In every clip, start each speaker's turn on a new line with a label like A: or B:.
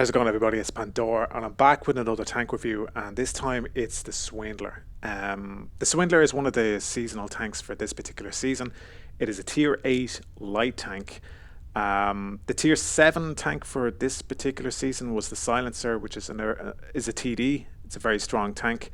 A: How's it going, everybody? It's Pandora, and I'm back with another tank review, and this time it's the Swindler. The Swindler is one of the seasonal tanks for this particular season. It is a tier 8 light tank. The tier 7 tank for this particular season was the Silencer, which is a TD. It's a very strong tank.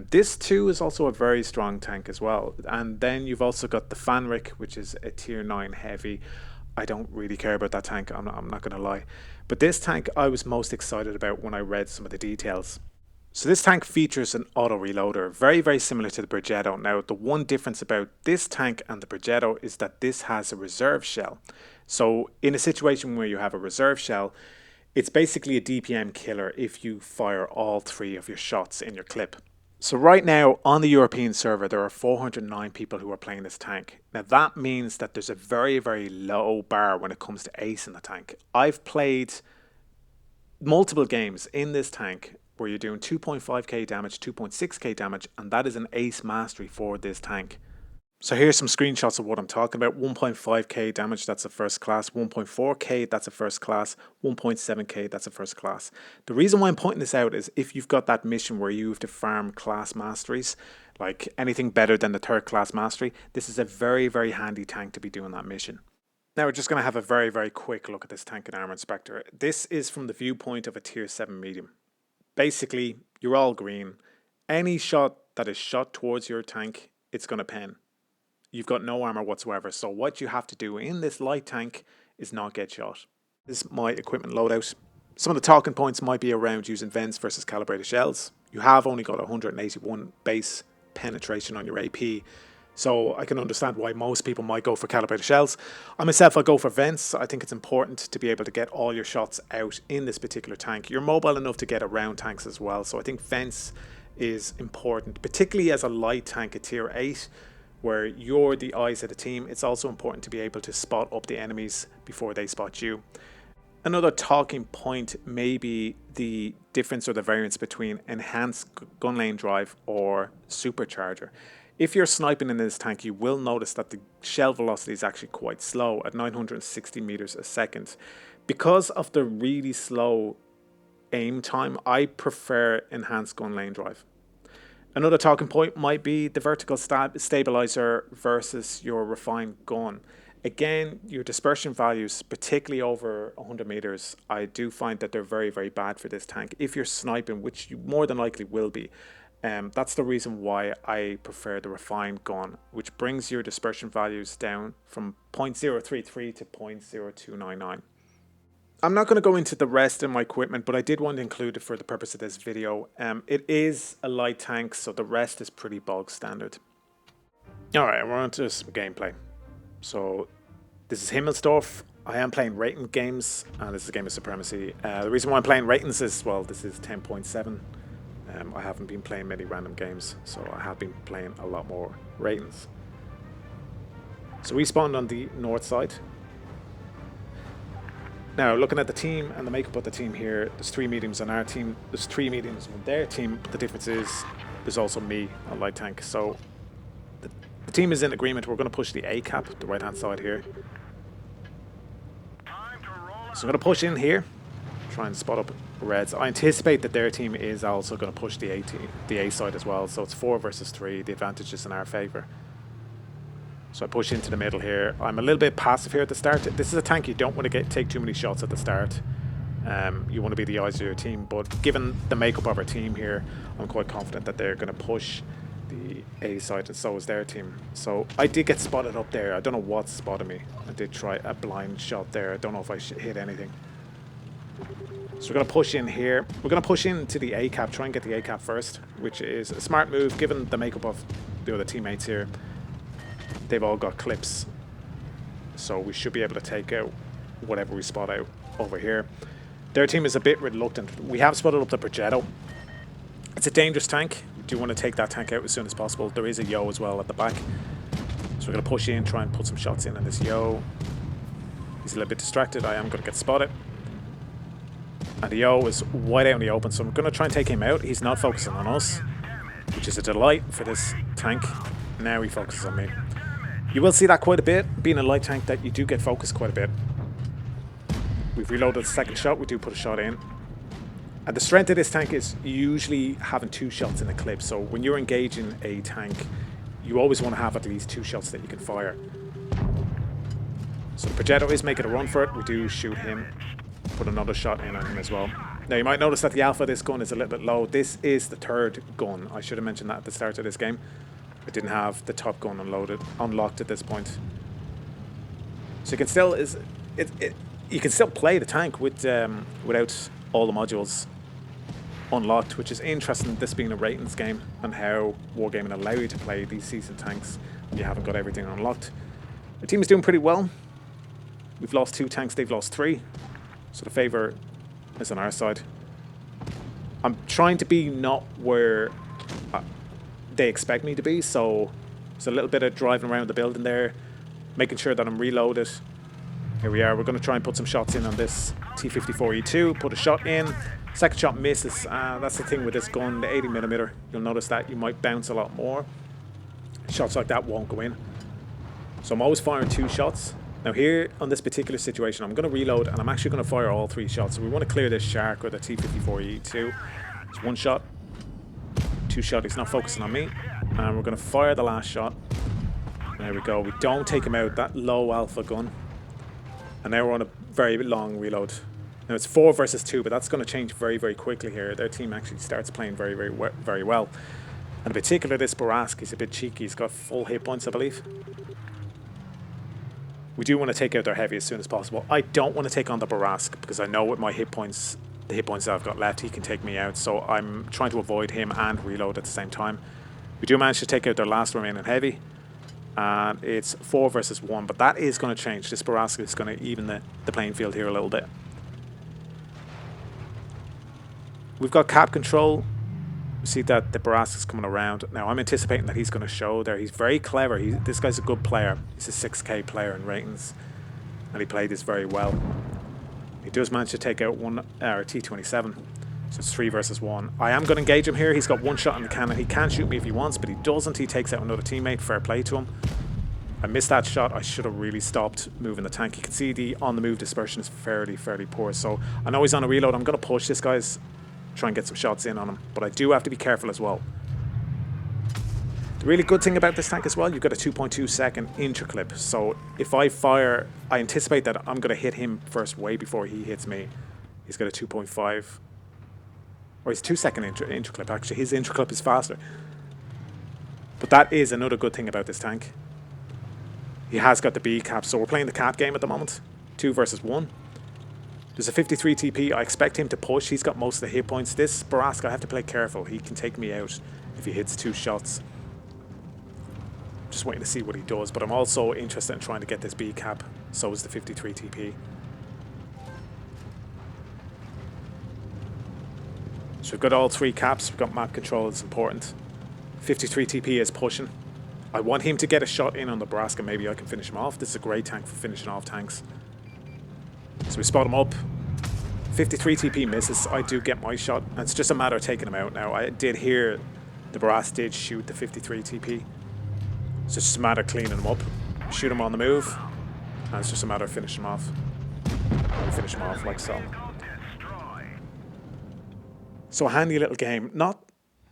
A: This too is also a very strong tank as well. And then you've also got the Fanric, which is a tier 9 heavy. I don't really care about that tank, I'm not going to lie. But this tank I was most excited about when I read some of the details. So this tank features an auto reloader, very, very similar to the Progetto. Now, the one difference about this tank and the Progetto is that this has a reserve shell. So in a situation where you have a reserve shell, it's basically a DPM killer if you fire all 3 of your shots in your clip. So right now on the European server, there are 409 people who are playing this tank. Now that means that there's a very, very low bar when it comes to ace in the tank. I've played multiple games in this tank where you're doing 2.5k damage, 2.6k damage, and that is an ace mastery for this tank. So here's some screenshots of what I'm talking about. 1.5k damage, that's a first class. 1.4k, that's a first class. 1.7k, that's a first class. The reason why I'm pointing this out is if you've got that mission where you have to farm class masteries, like anything better than the 3rd class mastery, this is a very, very handy tank to be doing that mission. Now we're just going to have a very, very quick look at this tank and armor inspector. This is from the viewpoint of a tier 7 medium. Basically, you're all green. Any shot that is shot towards your tank, it's going to pen. You've got no armor whatsoever, so what you have to do in this light tank is not get shot. This is my equipment loadout. Some of the talking points might be around using vents versus calibrated shells. You have only got 181 base penetration on your AP, so I can understand why most people might go for calibrated shells. I myself, I go for vents. I think it's important to be able to get all your shots out in this particular tank. You're mobile enough to get around tanks as well, so I think vents is important, particularly as a light tank at tier 8, where you're the eyes of the team. It's also important to be able to spot up the enemies before they spot you. Another talking point may be the difference or the variance between enhanced gun lane drive or supercharger. If you're sniping in this tank, you will notice that the shell velocity is actually quite slow at 960 meters a second. Because of the really slow aim time, I prefer enhanced gun lane drive. Another talking point might be the vertical stabilizer versus your refined gun. Again, your dispersion values, particularly over 100 meters, I do find that they're very, very bad for this tank. If you're sniping, which you more than likely will be, that's the reason why I prefer the refined gun, which brings your dispersion values down from 0.033 to 0.0299. I'm not going to go into the rest of my equipment, but I did want to include it for the purpose of this video. It is a light tank, so the rest is pretty bog standard. Alright, we're on to some gameplay. So, this is Himmelsdorf. I am playing rating games, and this is a game of supremacy. The reason why I'm playing ratings is, well, this is 10.7. I haven't been playing many random games, so I have been playing a lot more ratings. So we spawned on the north side. Now, looking at the team and the makeup of the team here, there's 3 mediums on our team, there's 3 mediums on their team, but the difference is there's also me on light tank. So the team is in agreement. We're going to push the A cap, the right hand side here. So I'm going to push in here, try and spot up reds. I anticipate that their team is also going to push the A side as well, so it's 4 versus 3, the advantage is in our favour. So I push into the middle here. I'm a little bit passive here at the start. This is a tank you don't want to take too many shots at the start. You want to be the eyes of your team, but given the makeup of our team here, I'm quite confident that they're going to push the A side, and so is their team. So I did get spotted up there. I don't know what spotted me. I did try a blind shot there. I don't know if I hit anything. So we're going to push in here. We're going to push into the A cap, try and get the A cap first, which is a smart move given the makeup of the other teammates here. They've all got clips, so we should be able to take out whatever we spot out over here. Their team is a bit reluctant. We have spotted up the Progetto. It's a dangerous tank. We do want to take that tank out as soon as possible. There is a Yo as well at the back. So we're going to push in, try and put some shots in on this Yo. He's a little bit distracted. I am going to get spotted. And the Yo is wide out in the open, so I'm going to try and take him out. He's not focusing on us, which is a delight for this tank. Now he focuses on me. You will see that quite a bit, being a light tank, that you do get focused quite a bit. We've reloaded the second shot. We do put a shot in. And the strength of this tank is usually having 2 shots in a clip. So when you're engaging a tank, you always want to have at least 2 shots that you can fire. So the Progetto is making a run for it. We do shoot him. Put another shot in on him as well. Now you might notice that the alpha of this gun is a little bit low. This is the 3rd gun. I should have mentioned that at the start of this game. I didn't have the top gun unlocked at this point. So you can still you can still play the tank with without all the modules unlocked, which is interesting, this being a ratings game and how Wargaming allow you to play these seasoned tanks when you haven't got everything unlocked. The team is doing pretty well. We've lost 2 tanks, they've lost 3. So the favour is on our side. I'm trying to be not where they expect me to be, so there's a little bit of driving around the building there, making sure that I'm reloaded. Here we are, we're going to try and put some shots in on this T-54E2, put a shot in, second shot misses. That's the thing with this gun, the 80mm, you'll notice that you might bounce a lot more. Shots like that won't go in. So I'm always firing 2 shots. Now here, on this particular situation, I'm going to reload and I'm actually going to fire all 3 shots. So we want to clear this Shark or the T-54E2. It's 1 shot, 2 shot, he's not focusing on me. And we're going to fire the last shot. There we go, we don't take him out, that low alpha gun. And now we're on a very long reload. Now it's 4 versus 2, but that's going to change very, very quickly here. Their team actually starts playing very, very well. And in particular, this Barask, he's a bit cheeky. He's got full hit points, I believe. We do want to take out their heavy as soon as possible. I don't want to take on the Barask because I know with my hit points, the hit points that I've got left, he can take me out. So I'm trying to avoid him and reload at the same time. We do manage to take out their last remaining heavy. And it's 4 versus 1, but that is going to change. This Barask is going to even the playing field here a little bit. We've got cap control. We see that the Barask is coming around. Now I'm anticipating that he's going to show there. He's very clever. This guy's a good player. He's a 6k player in ratings. And he played this very well. He does manage to take out one T-27. So it's 3 versus 1. I am going to engage him here. He's got 1 shot in the cannon. He can shoot me if he wants, but he doesn't. He takes out another teammate. Fair play to him. I missed that shot. I should have really stopped moving the tank. You can see the on-the-move dispersion is fairly poor. So I know he's on a reload. I'm going to push this guy's, try and get some shots in on him. But I do have to be careful as well. The really good thing about this tank as well, you've got a 2.2 second interclip. So if I fire, I anticipate that I'm going to hit him first way before he hits me. He's got a 2.5. Or he's 2 second interclip, actually. His interclip is faster. But that is another good thing about this tank. He has got the B cap, so we're playing the cap game at the moment. 2 versus 1. There's a 53 TP. I expect him to push. He's got most of the hit points. This Barask, I have to play careful. He can take me out if he hits 2 shots. Just waiting to see what he does, but I'm also interested in trying to get this B cap. So is the 53 TP. So we've got all 3 caps. We've got map control, it's important. 53 TP is pushing. I want him to get a shot in on the Barask and maybe I can finish him off. This is a great tank for finishing off tanks. So we spot him up. 53 TP misses. I do get my shot. And it's just a matter of taking him out now. I did hear the Barask did shoot the 53 TP. So it's just a matter of cleaning him up. Shoot him on the move. And it's just a matter of finishing him off. We finish him off like so. So a handy little game. Not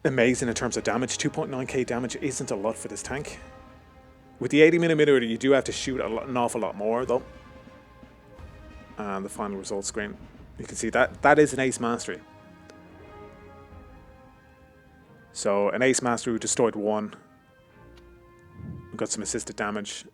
A: amazing in terms of damage. 2.9k damage isn't a lot for this tank. With the 80mm, you do have to shoot an awful lot more though. And the final results screen, you can see that is an ace mastery. So an ace mastery, we destroyed 1. We've got some assisted damage.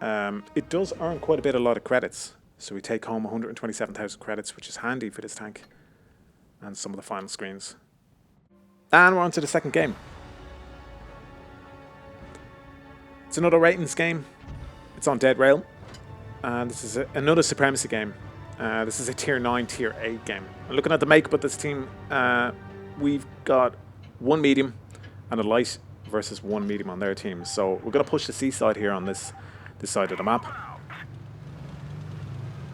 A: It does earn quite a lot of credits. So we take home 127,000 credits, which is handy for this tank. And some of the final screens. And we're on to the second game. It's another ratings game. It's on Dead Rail. And this is another Supremacy game. This is a Tier 9, Tier 8 game. And looking at the makeup of this team, we've got 1 medium and a light versus 1 medium on their team. So we're going to push the seaside here on this side of the map.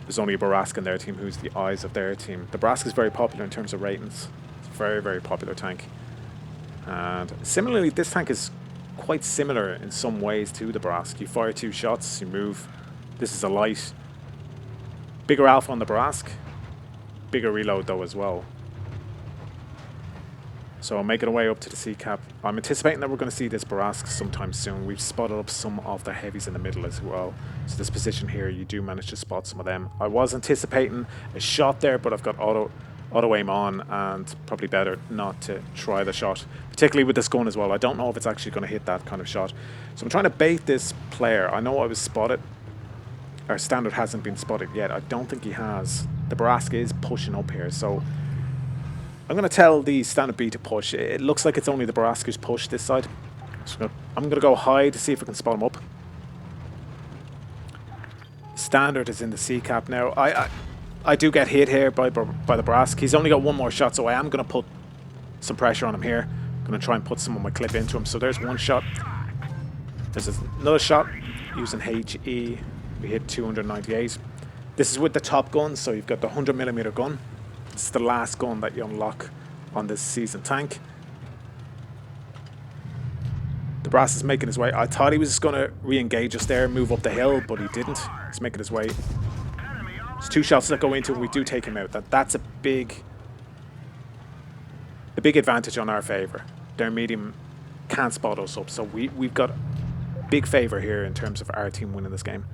A: There's only a Barask in their team who's the eyes of their team. The Barask is very popular in terms of ratings. It's a very popular tank. And similarly, this tank is quite similar in some ways to the Barask. You fire 2 shots, you move. This is a light. Bigger alpha on the Barask. bigger reload though as well. So I'm making our way up to the sea cap. I'm anticipating that we're going to see this Barask sometime soon. We've spotted up some of the heavies in the middle as well. So this position here, you do manage to spot some of them. I was anticipating a shot there, but I've got auto aim on, and probably better not to try the shot, particularly with this gun as well. I don't know if it's actually going to hit that kind of shot. So I'm trying to bait this player. I know I was spotted. Our standard hasn't been spotted yet. I don't think he has. The Barask is pushing up here, so I'm going to tell the standard B to push. It looks like it's only the Barask who's pushed this side. So I'm going to go high to see if I can spot him up. Standard is in the C cap now. I do get hit here by the Barask. He's only got one more shot, so I am going to put some pressure on him here. I'm going to try and put some of my clip into him. So there's one shot. There's another shot using HE. We hit 298. This is with the top gun, so you've got the 100mm gun. It's the last gun that you unlock on this season tank. The Brass is making his way. I thought he was just going to re-engage us there, move up the hill, but he didn't. He's making his way. There's 2 shots that go into him. We do take him out. That's a big advantage on our favour. Their medium can't spot us up, so we've got a big favour here in terms of our team winning this game.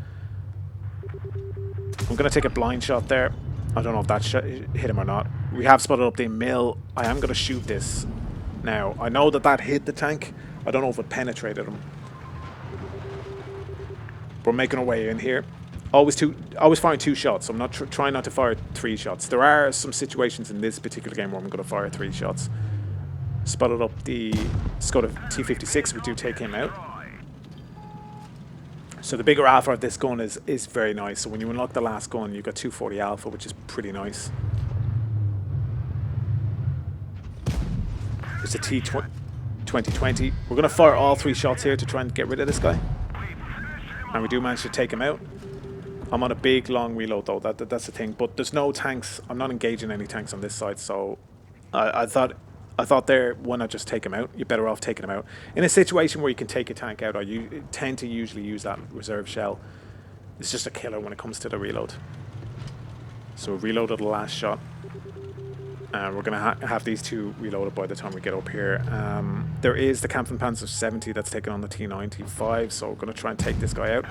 A: I'm going to take a blind shot there. I don't know if that hit him or not. We have spotted up the mill. I am going to shoot this now. I know that hit the tank. I don't know if it penetrated him. We're making our way in here. Always firing 2 shots. I'm not trying not to fire 3 shots. There are some situations in this particular game where I'm going to fire 3 shots. Spotted up the Skoda T56. We do take him out. So the bigger alpha of this gun is very nice. So when you unlock the last gun, you've got 240 alpha, which is pretty nice. It's a T2020. We're going to fire all 3 shots here to try and get rid of this guy. And we do manage to take him out. I'm on a big, long reload though. That's the thing. But there's no tanks. I'm not engaging any tanks on this side. So I thought there, why not just take him out? You're better off taking him out. In a situation where you can take a tank out, you tend to usually use that reserve shell. It's just a killer when it comes to the reload. So we reloaded the last shot. And we're going to have these 2 reloaded by the time we get up here. There is the Kampfen Panzer 70 that's taken on the T95, so we're going to try and take this guy out.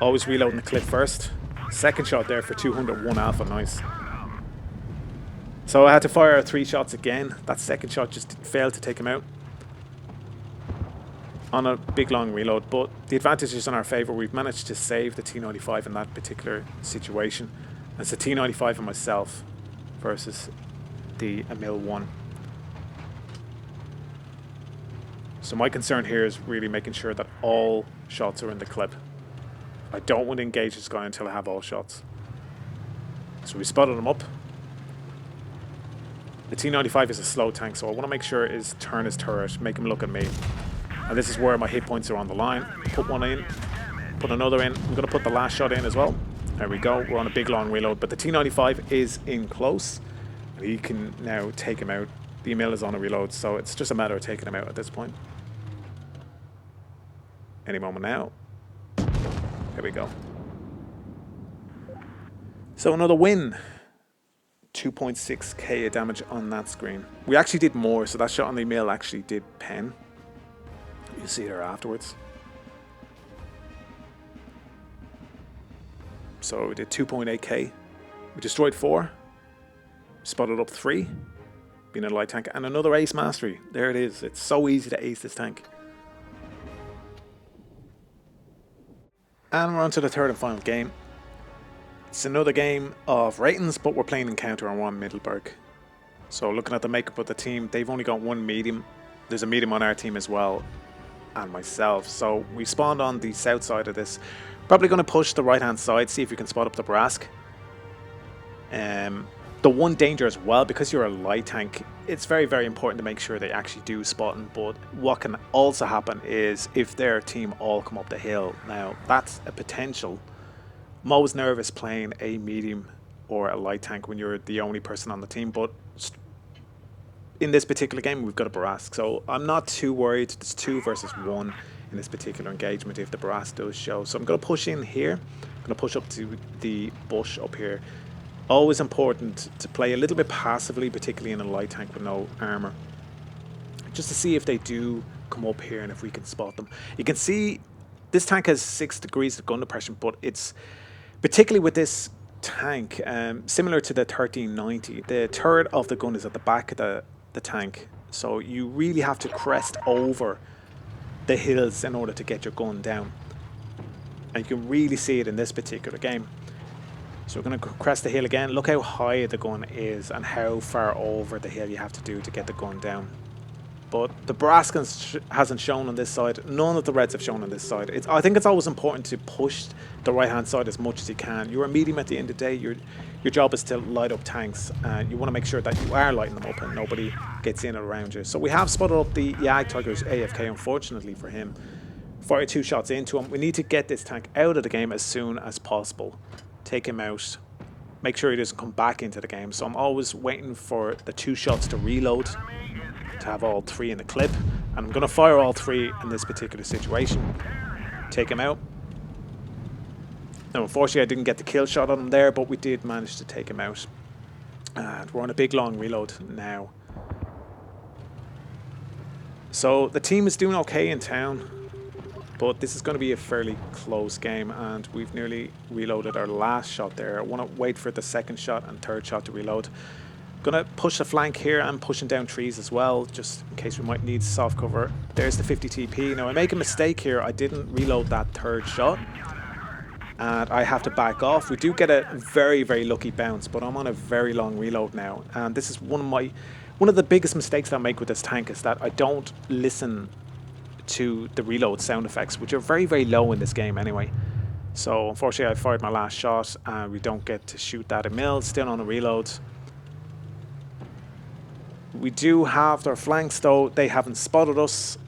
A: Always reloading the clip first. Second shot there for 201 alpha, nice. So I had to fire 3 shots again. That second shot just failed to take him out. On a big long reload, but the advantage is in our favour. We've managed to save the T95 in that particular situation. And it's a T95 and myself versus the Emil 1. So my concern here is really making sure that all shots are in the clip. I don't want to engage this guy until I have all shots. So we spotted him up. The T95 is a slow tank, so I want to make sure is turn his turret, make him look at me. And this is where my hit points are on the line. Put one in, put another in. I'm going to put the last shot in as well. There we go. We're on a big long reload, but the T95 is in close. He can now take him out. The Emil is on a reload, so it's just a matter of taking him out at this point. Any moment now. There we go. So another win. 2.6k of damage on that screen. We actually did more, so that shot on the Emil actually did pen. You'll see there afterwards. So we did 2.8k. We destroyed 4. Spotted up 3. Being a light tank. And another ace mastery. There it is. It's so easy to ace this tank. And we're on to the 3rd and final game. It's another game of ratings, but we're playing encounter on 1 Middelburg. So looking at the makeup of the team, they've only got 1 medium. There's a medium on our team as well, and myself. So we spawned on the south side of this. Probably going to push the right hand side, see if we can spot up the Brask. The one danger as well, because you're a light tank, it's very, very important to make sure they actually do spotting. But what can also happen is if their team all come up the hill. Now, that's a potential. I'm always nervous playing a medium or a light tank when you're the only person on the team. But in this particular game, we've got a Barask. So I'm not too worried. It's 2 versus 1 in this particular engagement if the Barask does show. So I'm going to push in here. I'm going to push up to the bush up here. Always important to play a little bit passively, particularly in a light tank with no armor, just to see if they do come up here and if we can spot them. You can see this tank has 6 degrees of gun depression, but it's particularly with this tank, similar to the 1390, the turret of the gun is at the back of the tank. So you really have to crest over the hills in order to get your gun down. And you can really see it in this particular game. So we're going to crest the hill again. Look how high the gun is and how far over the hill you have to do to get the gun down. But the Braskan hasn't shown on this side. None of the Reds have shown on this side. I think it's always important to push the right-hand side as much as you can. You're a medium at the end of the day. Your job is to light up tanks. And you want to make sure that you are lighting them up and nobody gets in around you. So we have spotted up the Yag Tiger's AFK, unfortunately for him. Fired 2 shots into him. We need to get this tank out of the game as soon as possible. Take him out. Make sure he doesn't come back into the game. So I'm always waiting for the 2 shots to reload, to have all 3 in the clip, and I'm going to fire all 3 in this particular situation. Take him out. Now, unfortunately, I didn't get the kill shot on him there, but we did manage to take him out. And we're on a big long reload now. So the team is doing okay in town, but this is going to be a fairly close game, and we've nearly reloaded our last shot there. I want to wait for the second shot and third shot to reload. Gonna push the flank here. I'm pushing down trees as well, just in case we might need soft cover. There's the 50 TP. Now I make a mistake here. I didn't reload that third shot, and I have to back off. We do get a very, very lucky bounce, but I'm on a very long reload now, and this is one of the biggest mistakes that I make with this tank, is that I don't listen to the reload sound effects, which are very, very low in this game anyway. So unfortunately, I fired my last shot, and we don't get to shoot that at mill. Still on a reload. We do have their flanks though. They haven't spotted us.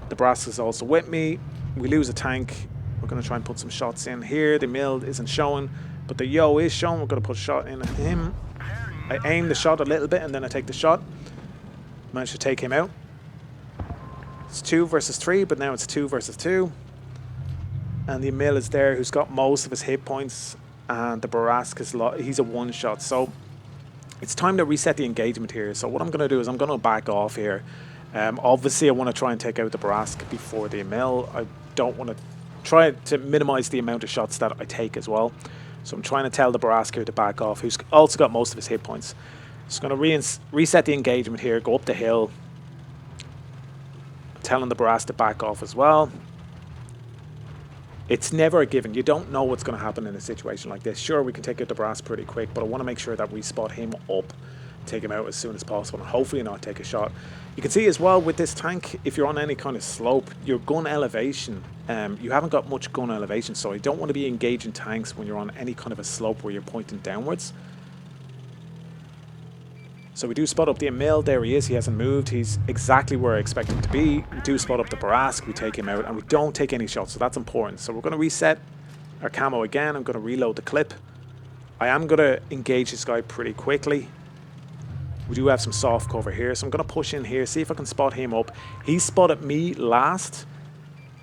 A: The brass is also with me. We lose a tank. We're going to try and put some shots in here. The mill isn't showing, but the yo is showing. We're going to put a shot in at him. I aim the shot a little bit and then I take the shot. Managed to take him out. It's 2 versus 3, but now it's 2 versus 2. And the mill is there, who's got most of his hit points, and the Barask is he's a one shot. So it's time to reset the engagement here. So what I'm going to do is I'm going to back off here. Obviously, I want to try and take out the Barask before the mill. I don't want to try to minimize the amount of shots that I take as well. So I'm trying to tell the Barask here to back off, who's also got most of his hit points. Just going to reset the engagement here, go up the hill. Telling the Barask to back off as well. It's never a given. You don't know what's going to happen in a situation like this. Sure, we can take out the Barask pretty quick, but I want to make sure that we spot him up, take him out as soon as possible, and hopefully not take a shot. You can see as well with this tank, if you're on any kind of slope, your gun elevation, you haven't got much gun elevation, so you don't want to be engaging tanks when you're on any kind of a slope where you're pointing downwards. So we do spot up the Emil. There he is. He hasn't moved. He's exactly where I expect him to be. We do spot up the Barask. We take him out, and we don't take any shots, so that's important. So we're going to reset our camo again. I'm going to reload the clip. I am going to engage this guy pretty quickly. We do have some soft cover here, so I'm going to push in here, see if I can spot him up. He spotted me last.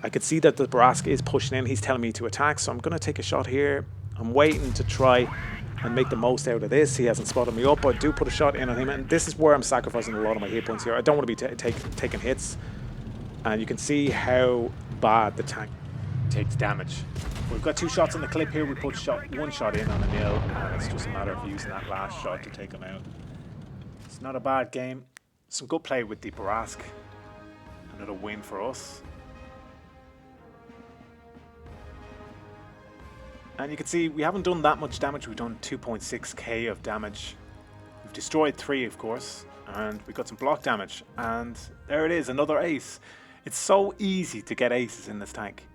A: I could see that the Barask is pushing in. He's telling me to attack, so I'm going to take a shot here. I'm waiting to try and make the most out of this. He hasn't spotted me up. I do put a shot in on him, and this is where I'm sacrificing a lot of my hit points here. I don't want to be taking hits, and you can see how bad the tank takes damage. We've got 2 shots in the clip here. We put one shot in on Emil, and it's just a matter of using that last shot to take him out. It's not a bad game. Some good play with the Barask. Another win for us. And you can see we haven't done that much damage. We've done 2.6k of damage. We've destroyed 3, of course, and we got some block damage. And there it is, another ace. It's so easy to get aces in this tank.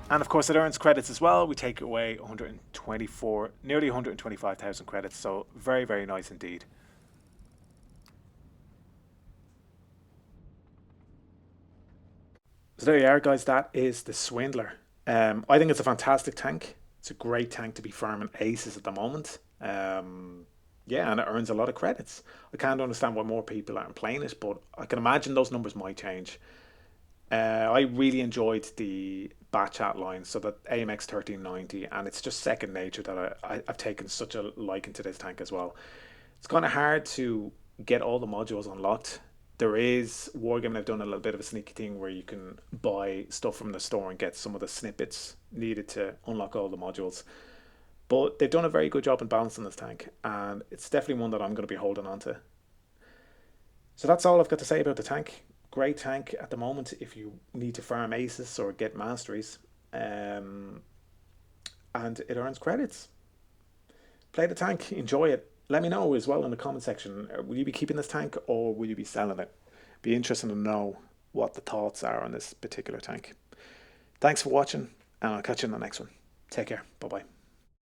A: And of course it earns credits as well. We take away 124, nearly 125,000 credits. So very, very nice indeed. So there you are, guys. That is the Swindler. I think it's a fantastic tank. It's a great tank to be farming aces at the moment. Yeah, and it earns a lot of credits. I can't understand why more people aren't playing it, but I can imagine those numbers might change. I really enjoyed the Batchat line, so that AMX 1390, and it's just second nature that I've taken such a liking to this tank as well. It's kind of hard to get all the modules unlocked. There is Wargaming. I've done a little bit of a sneaky thing where you can buy stuff from the store and get some of the snippets needed to unlock all the modules. But they've done a very good job in balancing this tank, and it's definitely one that I'm going to be holding on to. So that's all I've got to say about the tank. Great tank at the moment if you need to farm aces or get masteries. Um, and it earns credits. Play the tank, enjoy it. Let me know as well in the comment section. Will you be keeping this tank or will you be selling it? Be interested to know what the thoughts are on this particular tank. Thanks for watching, and I'll catch you in the next one. Take care. Bye bye.